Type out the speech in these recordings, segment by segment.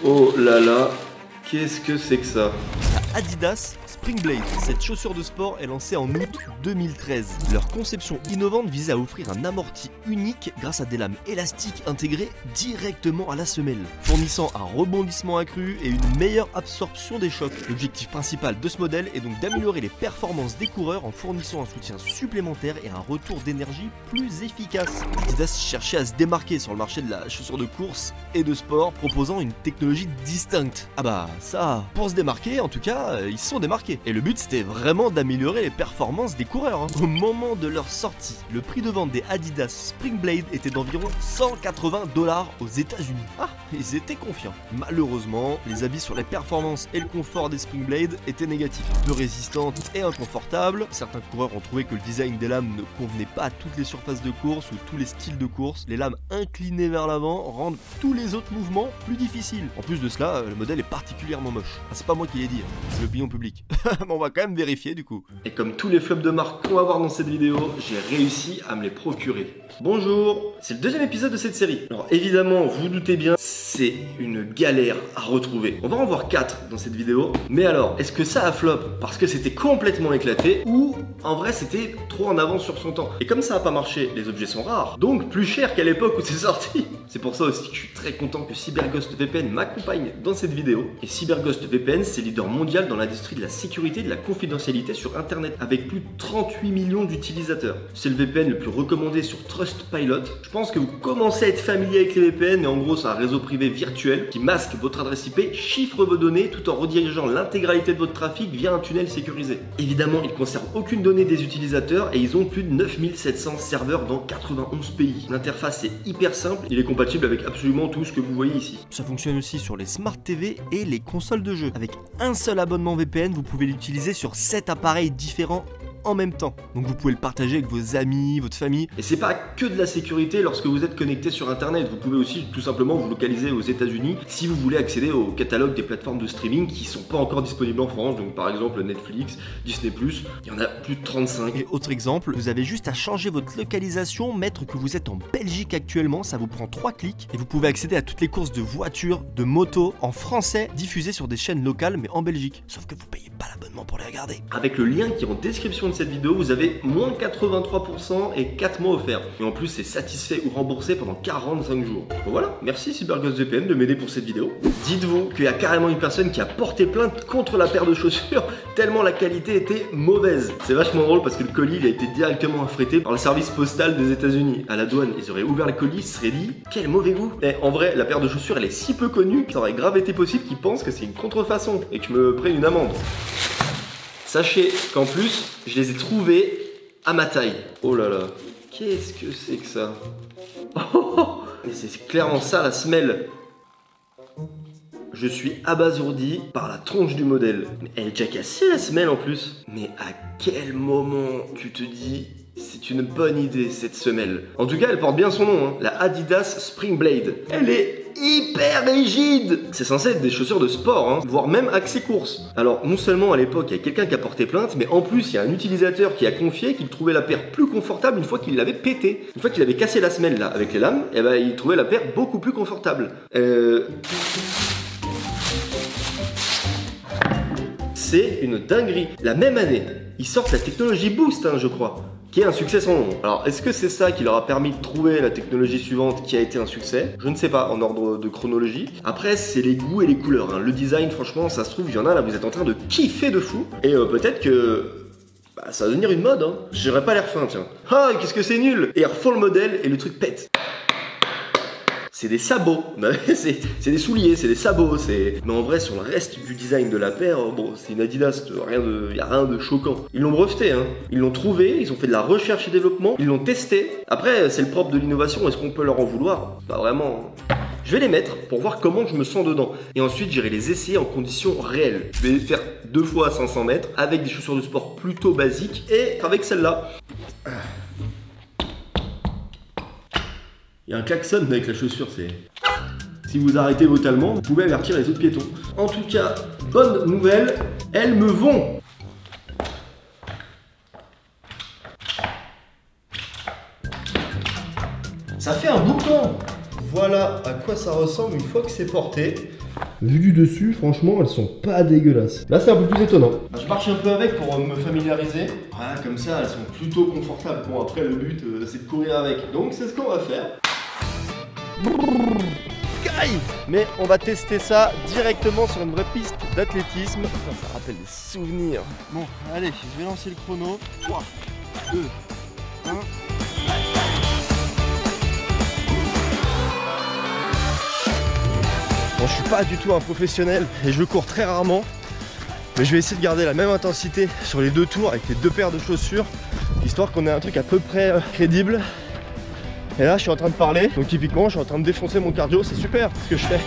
Oh là là, qu'est-ce que c'est que ça? Adidas Springblade. Cette chaussure de sport est lancée en août 2013. Leur conception innovante visait à offrir un amorti unique grâce à des lames élastiques intégrées directement à la semelle, fournissant un rebondissement accru et une meilleure absorption des chocs. L'objectif principal de ce modèle est donc d'améliorer les performances des coureurs en fournissant un soutien supplémentaire et un retour d'énergie plus efficace. Adidas cherchait à se démarquer sur le marché de la chaussure de course et de sport, proposant une technologie distincte. Ah bah ça, pour se démarquer en tout cas, ils se sont démarqués. Et le but c'était vraiment d'améliorer les performances des coureurs. Au moment de leur sortie, le prix de vente des Adidas Springblade était d'environ 180 $ aux États-Unis. Ah, ils étaient confiants. Malheureusement, les avis sur les performances et le confort des Springblade étaient négatifs. Peu résistantes et inconfortables, certains coureurs ont trouvé que le design des lames ne convenait pas à toutes les surfaces de course ou tous les styles de course. Les lames inclinées vers l'avant rendent tous les autres mouvements plus difficiles. En plus de cela, le modèle est particulièrement moche. Ah, c'est pas moi qui l'ai dit, hein. C'est l'opinion publique. Mais on va quand même vérifier du coup. Et comme tous les flops de marque qu'on va voir dans cette vidéo, j'ai réussi à me les procurer. Bonjour, c'est le deuxième épisode de cette série. Alors évidemment, vous vous doutez bien, c'est une galère à retrouver. On va en voir 4 dans cette vidéo. Mais alors, est-ce que ça a flop parce que c'était complètement éclaté ou en vrai c'était trop en avance sur son temps? Et comme ça a pas marché, les objets sont rares, donc plus chers qu'à l'époque où c'est sorti. C'est pour ça aussi que je suis très content que CyberGhost VPN m'accompagne dans cette vidéo. Et CyberGhost VPN, c'est leader mondial dans l'industrie de la sécurité et de la confidentialité sur Internet, avec plus de 38 millions d'utilisateurs. C'est le VPN le plus recommandé sur Trustpilot. Je pense que vous commencez à être familier avec les VPN, mais en gros c'est un réseau privé virtuel qui masque votre adresse IP, chiffre vos données tout en redirigeant l'intégralité de votre trafic via un tunnel sécurisé. Évidemment, ils ne conservent aucune donnée des utilisateurs et ils ont plus de 9700 serveurs dans 91 pays. L'interface est hyper simple, il est compatible avec absolument tout ce que vous voyez ici. Ça fonctionne aussi sur les Smart TV et les consoles de jeux. Avec un seul abonnement VPN, vous pouvez l'utiliser sur 7 appareils différents en même temps. Donc vous pouvez le partager avec vos amis, votre famille. Et c'est pas que de la sécurité lorsque vous êtes connecté sur Internet. Vous pouvez aussi tout simplement vous localiser aux États-Unis si vous voulez accéder au catalogue des plateformes de streaming qui sont pas encore disponibles en France. Donc par exemple Netflix, Disney+, il y en a plus de 35. Et autre exemple, vous avez juste à changer votre localisation, mettre que vous êtes en Belgique actuellement, ça vous prend 3 clics et vous pouvez accéder à toutes les courses de voitures, de motos en français diffusées sur des chaînes locales mais en Belgique. Sauf que vous payez pas l'abonnement pour les regarder. Avec le lien qui est en description de cette vidéo, vous avez moins 83% et 4 mois offerts. Et en plus, c'est satisfait ou remboursé pendant 45 jours. Bon voilà, merci CyberGhost VPN de m'aider pour cette vidéo. Dites-vous qu'il y a carrément une personne qui a porté plainte contre la paire de chaussures tellement la qualité était mauvaise. C'est vachement drôle parce que le colis il a été directement affrété par le service postal des États-Unis. À la douane, ils auraient ouvert le colis, ils se seraient dit quel mauvais goût. Et en vrai, la paire de chaussures elle est si peu connue que ça aurait grave été possible qu'ils pensent que c'est une contrefaçon et que je me prenne une amende. Sachez qu'en plus, je les ai trouvés à ma taille. Oh là là, qu'est-ce que c'est que ça? Mais c'est clairement ça la semelle. Je suis abasourdi par la tronche du modèle. Mais elle est déjà cassée la semelle en plus. Mais à quel moment tu te dis c'est une bonne idée cette semelle? En tout cas elle porte bien son nom, hein, la Adidas Springblade. Elle est hyper rigide. C'est censé être des chaussures de sport, hein, voire même axé course. Alors non seulement à l'époque il y a quelqu'un qui a porté plainte, mais en plus il y a un utilisateur qui a confié qu'il trouvait la paire plus confortable une fois qu'il l'avait pété. Une fois qu'il avait cassé la semelle là avec les lames, et ben il trouvait la paire beaucoup plus confortable. C'est une dinguerie. La même année, ils sortent la technologie Boost, hein, je crois, qui est un succès sans nom. Alors, est-ce que c'est ça qui leur a permis de trouver la technologie suivante qui a été un succès? Je ne sais pas, en ordre de chronologie. Après, c'est les goûts et les couleurs, hein. Le design, franchement, ça se trouve, il y en a là, vous êtes en train de kiffer de fou. Et peut-être que ça va devenir une mode, hein. J'aurais pas l'air fin, tiens. Ah, qu'est-ce que c'est nul! Et ils refont le modèle et le truc pète. C'est des sabots, c'est des souliers, c'est des sabots, mais en vrai sur le reste du design de la paire, bon c'est une Adidas, y a rien de choquant. Ils l'ont breveté, hein. Ils l'ont trouvé, ils ont fait de la recherche et développement, ils l'ont testé. Après c'est le propre de l'innovation, est-ce qu'on peut leur en vouloir? Pas vraiment. Je vais les mettre pour voir comment je me sens dedans. Et ensuite j'irai les essayer en conditions réelles. Je vais faire 2 fois 500 mètres avec des chaussures de sport plutôt basiques et avec celle-là. Il y a un klaxon avec la chaussure, c'est... Si vous arrêtez brutalement, vous pouvez avertir les autres piétons. En tout cas, bonne nouvelle, elles me vont. Ça fait un bouton. voilà à quoi ça ressemble une fois que c'est porté. Vu du dessus, franchement, elles sont pas dégueulasses. Là, c'est un peu plus étonnant. Je marche un peu avec pour me familiariser. Voilà, comme ça, elles sont plutôt confortables. Bon, après, le but, c'est de courir avec. Donc, c'est ce qu'on va faire. Mais on va tester ça directement sur une vraie piste d'athlétisme. Ça rappelle des souvenirs. Bon, allez, je vais lancer le chrono. 3, 2, 1. Bon, je suis pas du tout un professionnel et je cours très rarement. Mais je vais essayer de garder la même intensité sur les 2 tours avec les 2 paires de chaussures, histoire qu'on ait un truc à peu près crédible. Et là je suis en train de parler, donc typiquement je suis en train de défoncer mon cardio, c'est super ce que je fais.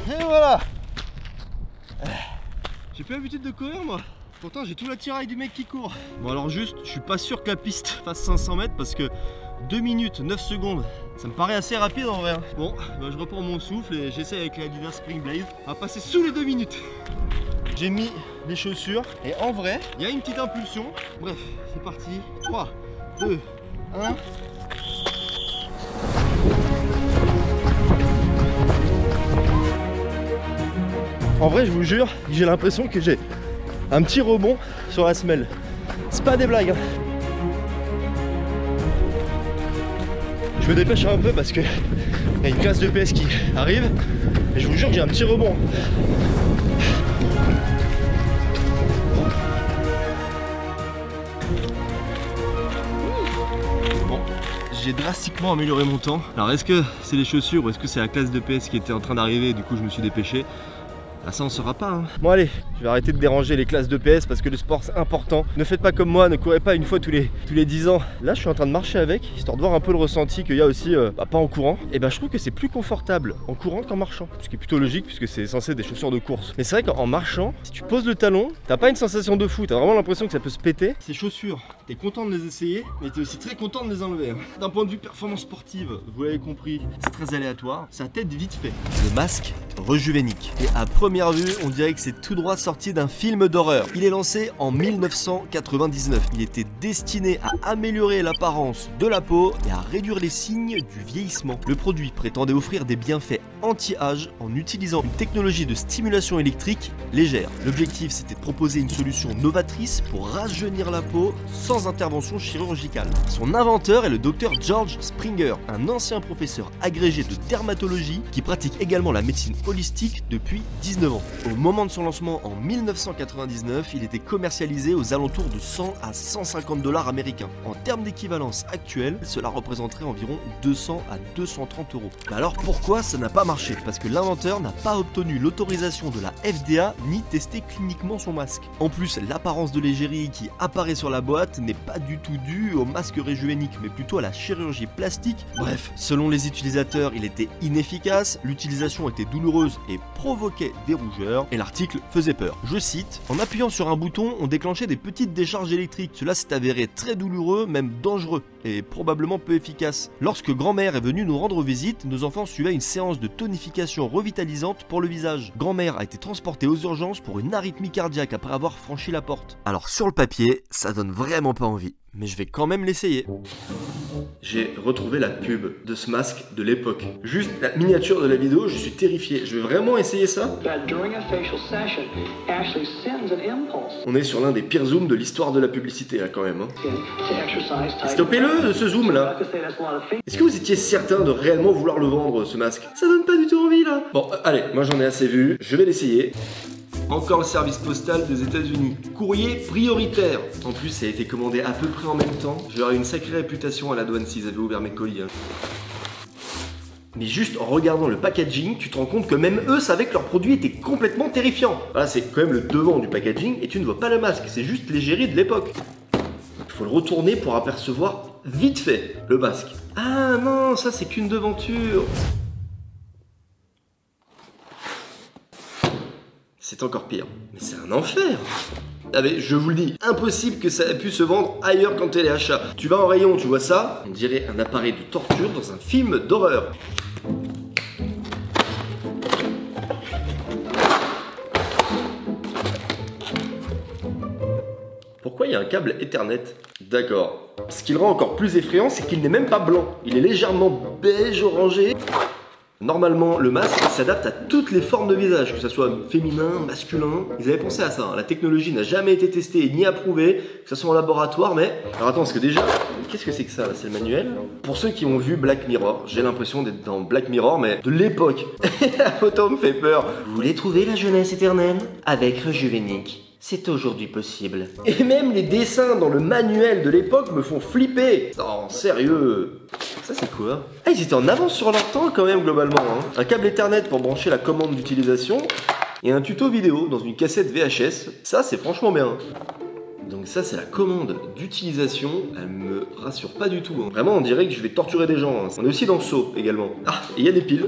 Et voilà. J'ai plus l'habitude de courir moi. Pourtant j'ai tout l'attirail du mec qui court. Bon alors juste, je suis pas sûr que la piste fasse 500 mètres parce que 2 minutes 9 secondes, ça me paraît assez rapide en vrai. Bon, bah, je reprends mon souffle et j'essaie avec la Adidas Spring Blade à passer sous les 2 minutes. J'ai mis les chaussures et en vrai, il y a une petite impulsion. Bref, c'est parti. 3, 2, 1. En vrai, je vous jure, j'ai l'impression que j'ai un petit rebond sur la semelle. C'est pas des blagues. Hein. Je me dépêche un peu parce que il y a une classe de PS qui arrive et je vous jure que j'ai un petit rebond. Bon, j'ai drastiquement amélioré mon temps. Alors est-ce que c'est les chaussures ou est-ce que c'est la classe de PS qui était en train d'arriver et du coup je me suis dépêché? Ah ça on saura pas hein. Bon allez, je vais arrêter de déranger les classes de PS parce que le sport c'est important. Ne faites pas comme moi, ne courez pas une fois tous les 10 ans. Là je suis en train de marcher avec, histoire de voir un peu le ressenti qu'il y a aussi, pas en courant. Et ben je trouve que c'est plus confortable en courant qu'en marchant. Ce qui est plutôt logique puisque c'est censé être des chaussures de course. Mais c'est vrai qu'en marchant, si tu poses le talon, t'as pas une sensation de fou, t'as vraiment l'impression que ça peut se péter. Ces chaussures, t'es content de les essayer, mais t'es aussi très content de les enlever. D'un point de vue performance sportive, vous l'avez compris, c'est très aléatoire, ça tête vite fait. Le masque rejuvénique. Et à première vue, on dirait que c'est tout droit sorti d'un film d'horreur. Il est lancé en 1999. Il était destiné à améliorer l'apparence de la peau et à réduire les signes du vieillissement. Le produit prétendait offrir des bienfaits anti-âge en utilisant une technologie de stimulation électrique légère. L'objectif, c'était de proposer une solution novatrice pour rajeunir la peau sans intervention chirurgicale. Son inventeur est le docteur George Springer, un ancien professeur agrégé de dermatologie qui pratique également la médecine holistique depuis 19 ans. Au moment de son lancement en 1999, il était commercialisé aux alentours de 100 à 150 $ américains. En termes d'équivalence actuelle, cela représenterait environ 200 à 230 €. Mais alors pourquoi ça n'a pas marché? Parce que l'inventeur n'a pas obtenu l'autorisation de la FDA ni testé cliniquement son masque. En plus, l'apparence de l'égérie qui apparaît sur la boîte n'est pas du tout due au masque réjuvénique, mais plutôt à la chirurgie plastique. Bref, selon les utilisateurs, il était inefficace, l'utilisation était douloureuse et provoquait des rougeurs, et l'article faisait peur. Je cite, en appuyant sur un bouton, on déclenchait des petites décharges électriques. Cela s'est avéré très douloureux, même dangereux, et probablement peu efficace. Lorsque grand-mère est venue nous rendre visite, nos enfants suivaient une séance de tonification revitalisante pour le visage. Grand-mère a été transportée aux urgences pour une arythmie cardiaque après avoir franchi la porte. Alors sur le papier, ça donne vraiment pas envie, mais je vais quand même l'essayer. J'ai retrouvé la pub de ce masque de l'époque. Juste la miniature de la vidéo, je suis terrifié. Je vais vraiment essayer ça. On est sur l'un des pires zooms de l'histoire de la publicité là quand même. Hein. Stoppez-le ce zoom là. Est-ce que vous étiez certain de réellement vouloir le vendre ce masque? Ça donne pas du tout envie là. Bon allez, moi j'en ai assez vu, je vais l'essayer. Encore le service postal des États-Unis. Courrier prioritaire. En plus, ça a été commandé à peu près en même temps. J'aurais une sacrée réputation à la douane s'ils avaient ouvert mes colis. Hein. Mais juste en regardant le packaging, tu te rends compte que même eux savaient que leur produit était complètement terrifiant. Voilà, c'est quand même le devant du packaging et tu ne vois pas le masque. C'est juste l'égérie de l'époque. Il faut le retourner pour apercevoir vite fait le masque. Ah non, ça c'est qu'une devanture. C'est encore pire. Mais c'est un enfer. Ah mais je vous le dis, impossible que ça ait pu se vendre ailleurs qu'en téléachat. Tu vas en rayon, tu vois ça, on dirait un appareil de torture dans un film d'horreur. Pourquoi il y a un câble Ethernet? D'accord. Ce qui le rend encore plus effrayant, c'est qu'il n'est même pas blanc. Il est légèrement beige orangé. Normalement, le masque s'adapte à toutes les formes de visage, que ce soit féminin, masculin. Ils avaient pensé à ça, hein. La technologie n'a jamais été testée ni approuvée, que ce soit en laboratoire, mais... Alors attends, parce que déjà, qu'est-ce que c'est que ça là? C'est le manuel? Pour ceux qui ont vu Black Mirror, j'ai l'impression d'être dans Black Mirror, mais de l'époque. La photo me fait peur. Vous voulez trouver la jeunesse éternelle? Avec Rejuvénique. C'est aujourd'hui possible. Et même les dessins dans le manuel de l'époque me font flipper. Non, sérieux. Ça c'est quoi? Ah, ils étaient en avance sur leur temps quand même globalement, hein. Un câble Ethernet pour brancher la commande d'utilisation et un tuto vidéo dans une cassette VHS. Ça c'est franchement bien. Donc ça c'est la commande d'utilisation. Elle me rassure pas du tout, hein. Vraiment on dirait que je vais torturer des gens, hein. On est aussi dans le seau également. Ah, et il y a des piles.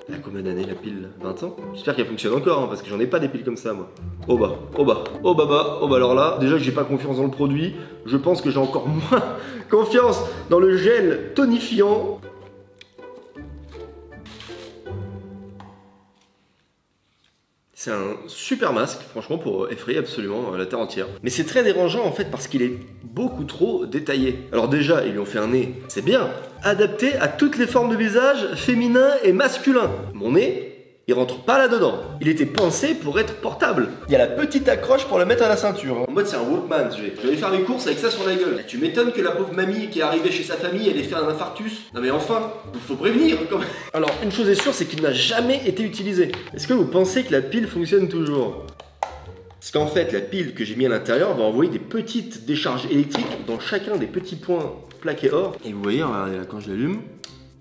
Elle a combien d'années la pile? 20 ans? J'espère qu'elle fonctionne encore, hein, parce que j'en ai pas des piles comme ça moi. Oh bah, oh bah, oh bah bah, oh bah alors là, déjà que j'ai pas confiance dans le produit, je pense que j'ai encore moins confiance dans le gel tonifiant. C'est un super masque, franchement, pour effrayer absolument la terre entière. Mais c'est très dérangeant en fait parce qu'il est beaucoup trop détaillé. Alors déjà, ils lui ont fait un nez, c'est bien, adapté à toutes les formes de visage, féminin et masculin. Mon nez, il rentre pas là-dedans. Il était pensé pour être portable. Il y a la petite accroche pour le mettre à la ceinture. En mode c'est un Walkman, je vais aller faire mes courses avec ça sur la gueule. Là, tu m'étonnes que la pauvre mamie qui est arrivée chez sa famille, elle ait fait un infarctus. Non mais enfin, il faut prévenir quand même. Alors, une chose est sûre, c'est qu'il n'a jamais été utilisé. Est-ce que vous pensez que la pile fonctionne toujours? Parce qu'en fait, la pile que j'ai mis à l'intérieur va envoyer des petites décharges électriques dans chacun des petits points plaqués or. Et vous voyez, regardez là, quand je l'allume,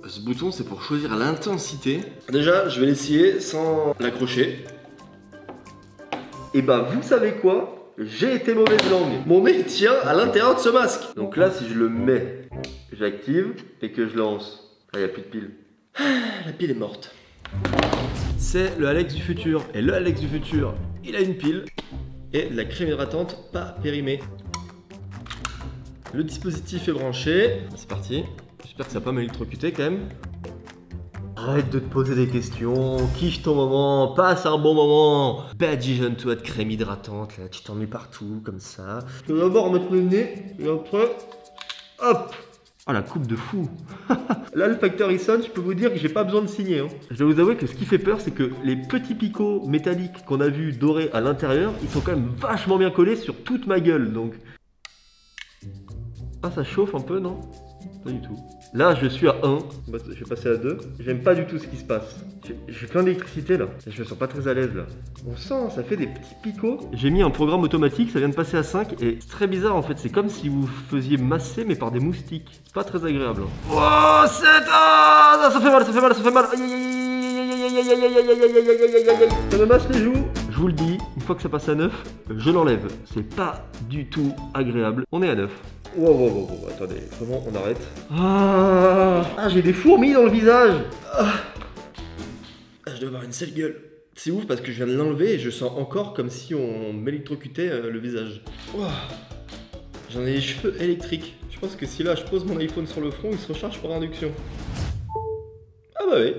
ce bouton c'est pour choisir l'intensité. Déjà, je vais l'essayer sans l'accrocher. Et bah, vous savez quoi? J'ai été mauvaise langue. Mon nez tient à l'intérieur de ce masque. Donc là, si je le mets, j'active et que je lance. Là, il n'y a plus de pile. La pile est morte. C'est le Alex du futur. Et le Alex du futur, il a une pile et de la crème hydratante pas périmée. Le dispositif est branché. C'est parti. J'espère que ça va pas m'électrocuter quand même. Arrête de te poser des questions, kiffe ton moment, passe un bon moment. Badigeonne-toi de crème hydratante, là, tu t'en mets partout, comme ça. Je vais d'abord mettre le nez, et après, hop. Oh la coupe de fou. Là le Factory Sun, je peux vous dire que j'ai pas besoin de signer, hein. Je dois vous avouer que ce qui fait peur, c'est que les petits picots métalliques qu'on a vus dorés à l'intérieur, ils sont quand même vachement bien collés sur toute ma gueule, donc... Ah, ça chauffe un peu, non? Pas du tout. Là, je suis à 1. Je vais passer à 2. J'aime pas du tout ce qui se passe. J'ai plein d'électricité là. Je me sens pas très à l'aise là. On sent, ça fait des petits picots. J'ai mis un programme automatique, ça vient de passer à 5 et c'est très bizarre en fait. C'est comme si vous faisiez masser mais par des moustiques. C'est pas très agréable. Oh, c'est... Ah, ça fait mal, ça fait mal, ça fait mal. Ça me masse les joues. Je vous le dis, une fois que ça passe à 9, je l'enlève. C'est pas du tout agréable. On est à 9. Wow, attendez, comment on arrête? Ah, j'ai des fourmis dans le visage. Je dois avoir une sale gueule. C'est ouf parce que je viens de l'enlever et je sens encore comme si on m'électrocutait le visage. J'en ai les cheveux électriques. Je pense que si là je pose mon iPhone sur le front, il se recharge par induction. Ah bah oui.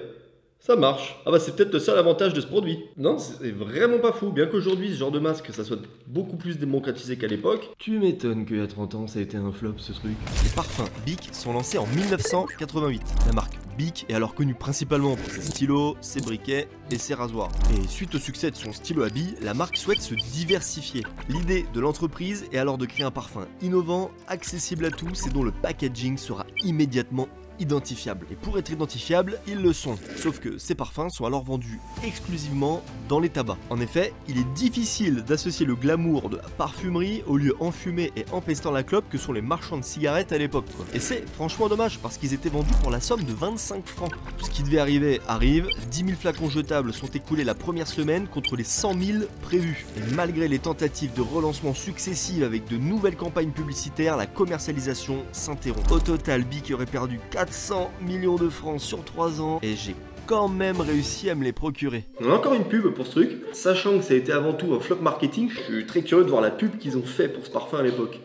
Ça marche. Ah bah c'est peut-être le seul avantage de ce produit. Non, c'est vraiment pas fou. Bien qu'aujourd'hui, ce genre de masque, ça soit beaucoup plus démocratisé qu'à l'époque. Tu m'étonnes qu'il y a 30 ans, ça a été un flop ce truc. Les parfums Bic sont lancés en 1988. La marque Bic est alors connue principalement pour ses stylos, ses briquets et ses rasoirs. Et suite au succès de son stylo à billes, la marque souhaite se diversifier. L'idée de l'entreprise est alors de créer un parfum innovant, accessible à tous et dont le packaging sera immédiatement identifiables. Et pour être identifiables, ils le sont. Sauf que ces parfums sont alors vendus exclusivement dans les tabacs. En effet, il est difficile d'associer le glamour de la parfumerie aux lieux enfumés et empestant la clope que sont les marchands de cigarettes à l'époque. Et c'est franchement dommage parce qu'ils étaient vendus pour la somme de 25 francs. Tout ce qui devait arriver arrive. 10 000 flacons jetables sont écoulés la première semaine contre les 100 000 prévus. Et malgré les tentatives de relancement successives avec de nouvelles campagnes publicitaires, la commercialisation s'interrompt. Au total, Bic aurait perdu 400 millions de francs sur 3 ans et j'ai quand même réussi à me les procurer. On a encore une pub pour ce truc, sachant que ça a été avant tout un flop marketing. Je suis très curieux de voir la pub qu'ils ont fait pour ce parfum à l'époque.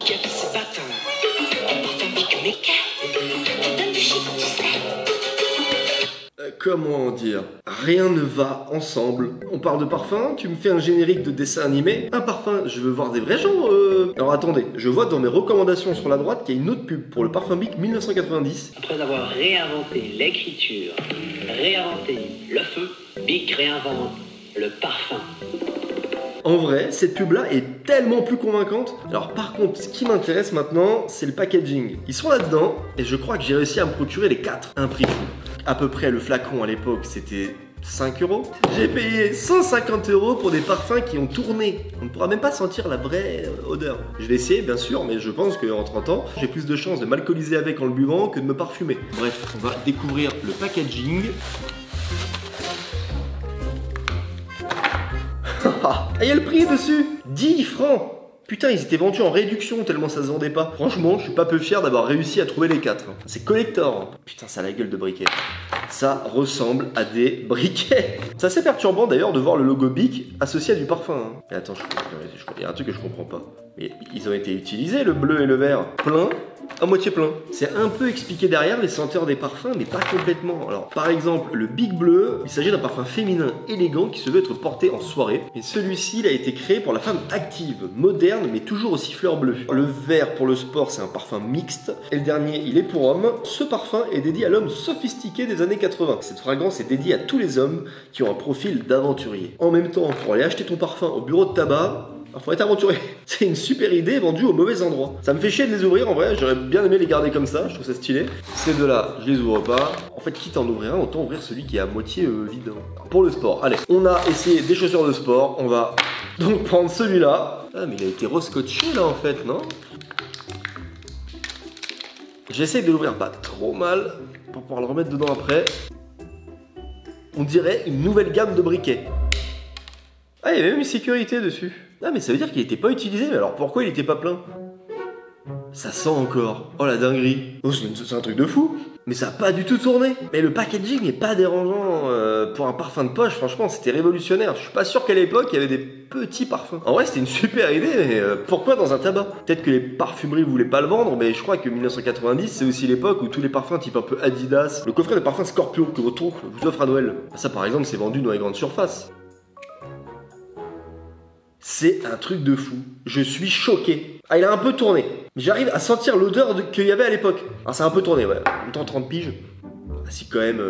comment dire, rien ne va ensemble. On parle de parfum, tu me fais un générique de dessin animé. Un parfum, je veux voir des vrais gens. Alors attendez, je vois dans mes recommandations sur la droite qu'il y a une autre pub pour le parfum Bic 1990. Après avoir réinventé l'écriture, réinventé le feu, Bic réinvente le parfum. En vrai, cette pub-là est tellement plus convaincante. Alors par contre, ce qui m'intéresse maintenant, c'est le packaging. Ils sont là-dedans, et je crois que j'ai réussi à me procurer les 4. Un prix fou. À peu près, le flacon à l'époque, c'était 5 €. J'ai payé 150 € pour des parfums qui ont tourné. On ne pourra même pas sentir la vraie odeur. Je vais essayer, bien sûr, mais je pense qu'en 30 ans, j'ai plus de chances de m'alcooliser avec en le buvant que de me parfumer. Bref, on va découvrir le packaging. Ah, il y a le prix dessus, 10 francs. Putain, ils étaient vendus en réduction tellement ça se vendait pas. Franchement, je suis pas peu fier d'avoir réussi à trouver les 4. C'est collector. Putain, ça a la gueule de briquet. Ça ressemble à des briquets. C'est assez perturbant d'ailleurs de voir le logo Bic associé à du parfum. Mais attends, il y a un truc que je comprends pas. Mais ils ont été utilisés, le bleu et le vert. Plein, à moitié plein. C'est un peu expliqué derrière les senteurs des parfums, mais pas complètement. Alors, par exemple, le Bic bleu, il s'agit d'un parfum féminin élégant qui se veut être porté en soirée. Et celui-ci, il a été créé pour la femme active, moderne, mais toujours aussi fleur bleue. Le vert pour le sport, c'est un parfum mixte. Et le dernier, il est pour homme. Ce parfum est dédié à l'homme sophistiqué des années 80. Cette fragrance est dédiée à tous les hommes qui ont un profil d'aventurier. En même temps, pour aller acheter ton parfum au bureau de tabac, il faut être aventurier. C'est une super idée vendue au mauvais endroit. Ça me fait chier de les ouvrir en vrai, j'aurais bien aimé les garder comme ça, je trouve ça stylé. Ces deux-là, je les ouvre pas. En fait, quitte à en ouvrir un, autant ouvrir celui qui est à moitié vide. Pour le sport, allez, on a essayé des chaussures de sport, on va donc prendre celui-là. Ah, mais il a été rescotché là en fait, non? J'essaie de l'ouvrir pas trop mal pour pouvoir le remettre dedans après. On dirait une nouvelle gamme de briquets. Ah, il y avait même une sécurité dessus. Ah, mais ça veut dire qu'il était pas utilisé, mais alors pourquoi il était pas plein? Ça sent encore. Oh la dinguerie. Oh, c'est un truc de fou. Mais ça a pas du tout tourné. Mais le packaging est pas dérangeant. Pour un parfum de poche, franchement, c'était révolutionnaire. Je suis pas sûr qu'à l'époque, il y avait des petits parfums. En vrai, c'était une super idée, mais pourquoi dans un tabac? Peut-être que les parfumeries voulaient pas le vendre, mais je crois que 1990, c'est aussi l'époque où tous les parfums type un peu Adidas, le coffret de parfum Scorpio que votre oncle vous offre à Noël. Ça, par exemple, c'est vendu dans les grandes surfaces. C'est un truc de fou. Je suis choqué. Ah, il a un peu tourné. Mais j'arrive à sentir l'odeur qu'il y avait à l'époque. Ah, ça a un peu tourné, ouais. En même temps, 30 piges. Ah, si, quand même,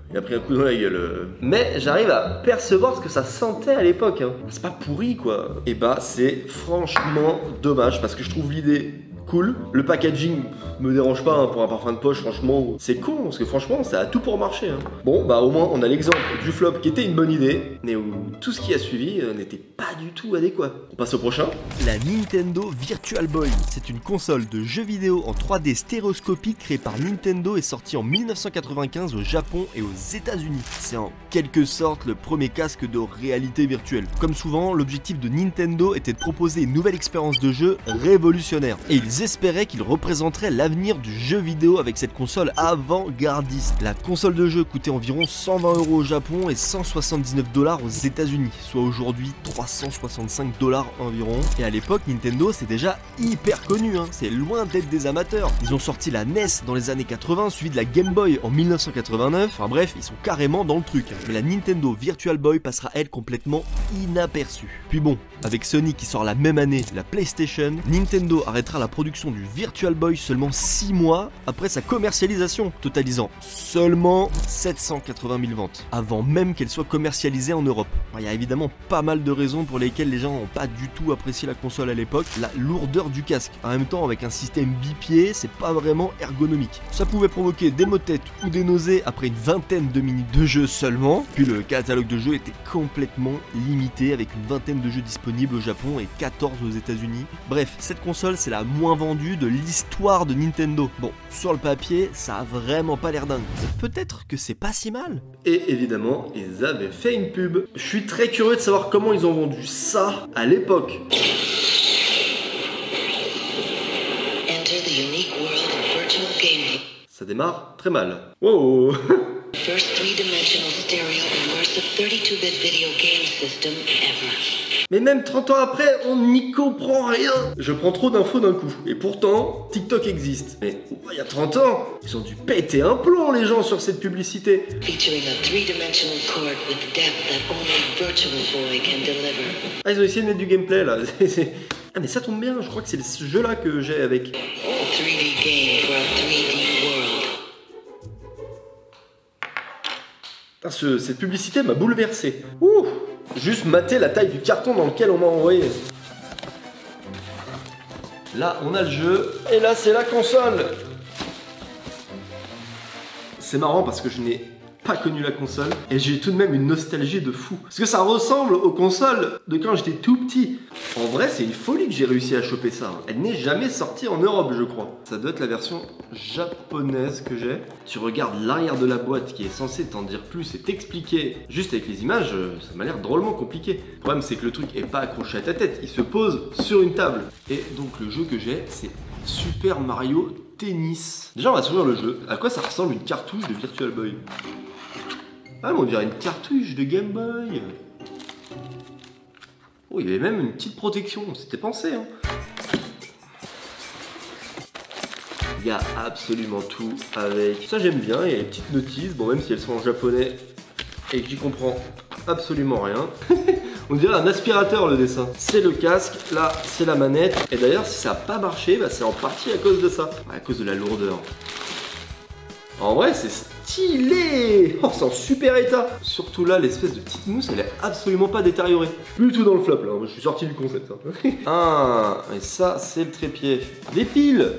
il a pris un coup dans la gueule. Mais j'arrive à percevoir ce que ça sentait à l'époque. Hein. C'est pas pourri, quoi. Et bah, c'est franchement dommage parce que je trouve l'idée cool. Le packaging me dérange pas hein, pour un parfum de poche, franchement, c'est con parce que franchement, ça a tout pour marcher. Hein. Bon, bah au moins, on a l'exemple du flop qui était une bonne idée, mais où tout ce qui a suivi n'était pas du tout adéquat. On passe au prochain. La Nintendo Virtual Boy. C'est une console de jeux vidéo en 3D stéréoscopique créée par Nintendo et sortie en 1995 au Japon et aux États-Unis. C'est en quelque sorte le premier casque de réalité virtuelle. Comme souvent, l'objectif de Nintendo était de proposer une nouvelle expérience de jeu révolutionnaire. Et ils espéraient qu'il représenterait l'avenir du jeu vidéo avec cette console avant-gardiste. La console de jeu coûtait environ 120 € au Japon et 179 $ aux États-Unis, soit aujourd'hui 365 $ environ. Et à l'époque, Nintendo c'est déjà hyper connu, hein. C'est loin d'être des amateurs. Ils ont sorti la NES dans les années 80, suivi de la Game Boy en 1989. Enfin bref, ils sont carrément dans le truc. Mais la Nintendo Virtual Boy passera elle complètement inaperçue. Puis bon, avec Sony qui sort la même année la PlayStation, Nintendo arrêtera la production du Virtual Boy seulement 6 mois après sa commercialisation, totalisant seulement 780 000 ventes, avant même qu'elle soit commercialisée en Europe. Il y a évidemment pas mal de raisons pour lesquelles les gens n'ont pas du tout apprécié la console à l'époque. La lourdeur du casque, en même temps avec un système bipied, c'est pas vraiment ergonomique. Ça pouvait provoquer des maux de tête ou des nausées après une vingtaine de minutes de jeu seulement, puis le catalogue de jeux était complètement limité avec une vingtaine de jeux disponibles au Japon et 14 aux États-Unis. Bref, cette console c'est la moins vendue de l'histoire de Nintendo. Bon, sur le papier, ça a vraiment pas l'air dingue. Peut-être que c'est pas si mal. Et évidemment, ils avaient fait une pub. Je suis très curieux de savoir comment ils ont vendu ça à l'époque. Ça démarre très mal. Wow. First three-dimensional stereo immersive 32-bit video game system ever. Mais même 30 ans après, on n'y comprend rien. Je prends trop d'infos d'un coup. Et pourtant, TikTok existe. Mais il y a 30 ans, ils ont dû péter un plomb les gens sur cette publicité. Featuring a three-dimensional chord with depth that only Virtual Boy can deliver. Ah, ils ont essayé de mettre du gameplay là. Ah mais ça tombe bien, je crois que c'est ce jeu là que j'ai avec. 3D game for a 3D world. Ah, cette publicité m'a bouleversé. Ouh. Juste mater la taille du carton dans lequel on m'a envoyé. Là, on a le jeu. Et là, c'est la console. C'est marrant parce que je n'ai pas connu la console. Et j'ai tout de même une nostalgie de fou. Parce que ça ressemble aux consoles de quand j'étais tout petit. En vrai, c'est une folie que j'ai réussi à choper ça. Elle n'est jamais sortie en Europe, je crois. Ça doit être la version japonaise que j'ai. Tu regardes l'arrière de la boîte qui est censée t'en dire plus et t'expliquer. Juste avec les images, ça m'a l'air drôlement compliqué. Le problème, c'est que le truc est pas accroché à ta tête. Il se pose sur une table. Et donc, le jeu que j'ai, c'est Super Mario Tennis. Déjà, on va s'ouvrir le jeu. À quoi ça ressemble une cartouche de Virtual Boy? Ah, mais on dirait une cartouche de Game Boy. Oh, il y avait même une petite protection, c'était pensé, hein. Il y a absolument tout avec. Ça, j'aime bien, il y a les petites notices, bon, même si elles sont en japonais et que j'y comprends absolument rien. On dirait un aspirateur le dessin. C'est le casque, là c'est la manette. Et d'ailleurs, si ça n'a pas marché, bah, c'est en partie à cause de ça, à cause de la lourdeur. En vrai, c'est stylé. Oh, c'est en super état. Surtout là, l'espèce de petite mousse, elle est absolument pas détériorée. Plus du tout dans le flop, là. Je suis sorti du concept. Hein. Ah, et ça, c'est le trépied. Des piles.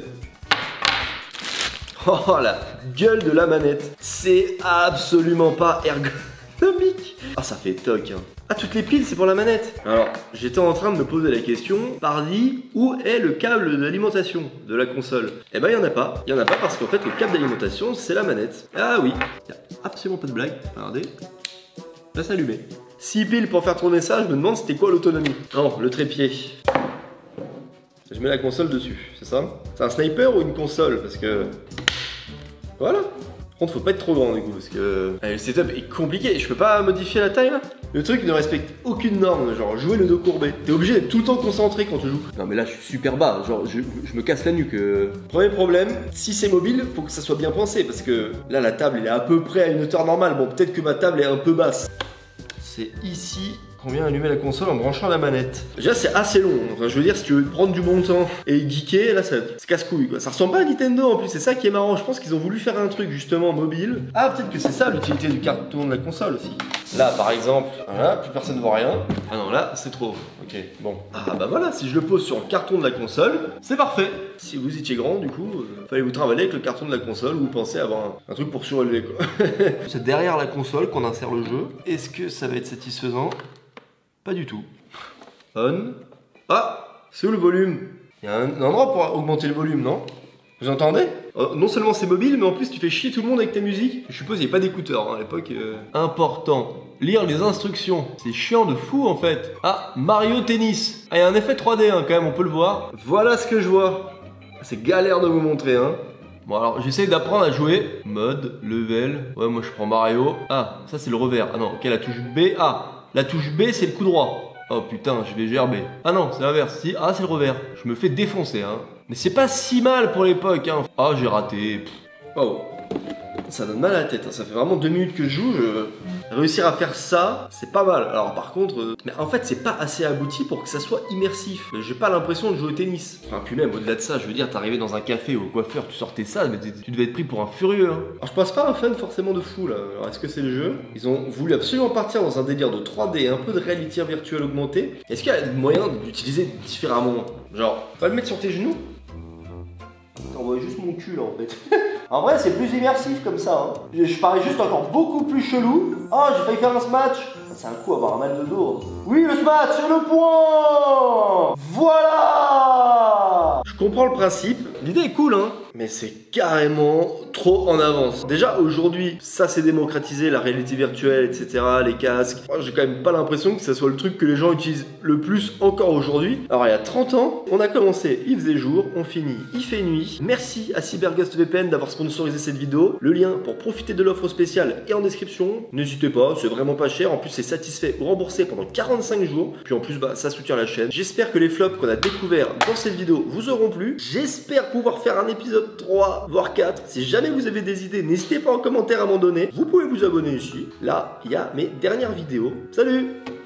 Oh, la gueule de la manette. C'est absolument pas ergonomique. Ah, ça fait toc, hein. Ah, toutes les piles, c'est pour la manette. Alors, j'étais en train de me poser la question, pardi, où est le câble d'alimentation de la console? Eh ben, il n'y en a pas. Il n'y en a pas parce qu'en fait, le câble d'alimentation, c'est la manette. Ah oui, il n'y a absolument pas de blague. Regardez. Là, c'est allumé. 6 piles pour faire tourner ça, je me demande c'était quoi l'autonomie. Non, le trépied. Je mets la console dessus, c'est ça? C'est un sniper ou une console? Parce que... Voilà. Par contre, faut pas être trop grand du coup, parce que le setup est compliqué. Je peux pas modifier la taille là? Le truc ne respecte aucune norme, genre jouer le dos courbé. T'es obligé d'être tout le temps concentré quand tu joues. Non mais là je suis super bas, genre je me casse la nuque. Premier problème, si c'est mobile, faut que ça soit bien pensé, parce que là la table elle est à peu près à une hauteur normale. Bon, peut-être que ma table est un peu basse. C'est ici qu'on vient allumer la console en branchant la manette. Déjà c'est assez long, enfin, je veux dire si tu veux prendre du bon temps et geeker, là c'est casse-couille quoi. Ça ressemble pas à Nintendo en plus, c'est ça qui est marrant. Je pense qu'ils ont voulu faire un truc justement mobile. Ah peut-être que c'est ça l'utilité du carton de la console aussi. Là par exemple, voilà, plus personne ne voit rien. Ah non là c'est trop, ok bon. Ah bah voilà, si je le pose sur le carton de la console, c'est parfait. Si vous étiez grand du coup, fallait vous travailler avec le carton de la console ou vous pensez avoir un truc pour surélever quoi. C'est derrière la console qu'on insère le jeu. Est-ce que ça va être satisfaisant? Pas du tout. On. Ah, c'est où le volume? Il y a un endroit pour augmenter le volume, non? Vous entendez? Non seulement c'est mobile, mais en plus tu fais chier tout le monde avec ta musique. Je suppose qu'il n'y avait pas d'écouteurs hein, à l'époque. Important. Lire les instructions. C'est chiant de fou en fait. Ah, Mario Tennis. Ah, il y a un effet 3D hein, quand même, on peut le voir. Voilà ce que je vois. C'est galère de vous montrer hein. Bon alors j'essaye d'apprendre à jouer. Mode, level. Ouais moi je prends Mario. Ah, ça c'est le revers. Ah non, ok la touche B. Ah. La touche B, c'est le coup droit. Oh putain, je vais gerber. Ah non, c'est l'inverse. Si, ah, c'est le revers. Je me fais défoncer, hein. Mais c'est pas si mal pour l'époque, hein. Ah, j'ai raté. Oh. Ça donne mal à la tête, hein. Ça fait vraiment 2 minutes que je joue. Réussir à faire ça, c'est pas mal. Alors par contre, mais en fait, c'est pas assez abouti pour que ça soit immersif. J'ai pas l'impression de jouer au tennis. Enfin, puis même au-delà de ça, je veux dire, t'arrivais dans un café ou au coiffeur, tu sortais ça, mais tu devais être pris pour un furieux. Hein. Alors je passe pas un fan forcément de fou là. Alors est-ce que c'est le jeu? Ils ont voulu absolument partir dans un délire de 3D, un peu de réalité virtuelle augmentée. Est-ce qu'il y a moyen d'utiliser différemment? Genre, pas le mettre sur tes genoux? On voit juste mon cul là en fait. En vrai c'est plus immersif comme ça hein. Je parais juste encore beaucoup plus chelou. Oh j'ai failli faire un smash. C'est un coup avoir un mal de dos. Oui le smash c'est le point. Voilà. Je comprends le principe. L'idée est cool, hein, mais c'est carrément trop en avance. Déjà, aujourd'hui, ça s'est démocratisé, la réalité virtuelle, etc., les casques. Moi, j'ai quand même pas l'impression que ça soit le truc que les gens utilisent le plus encore aujourd'hui. Alors, il y a 30 ans, on a commencé, il faisait jour, on finit, il fait nuit. Merci à CyberGhost VPN d'avoir sponsorisé cette vidéo. Le lien pour profiter de l'offre spéciale est en description. N'hésitez pas, c'est vraiment pas cher. En plus, c'est satisfait ou remboursé pendant 45 jours. Puis en plus, ça soutient la chaîne. J'espère que les flops qu'on a découverts dans cette vidéo vous auront plu. J'espère pouvoir faire un épisode 3, voire 4. Si jamais vous avez des idées, n'hésitez pas en commentaire à m'en donner. Vous pouvez vous abonner ici. Là, il y a mes dernières vidéos. Salut!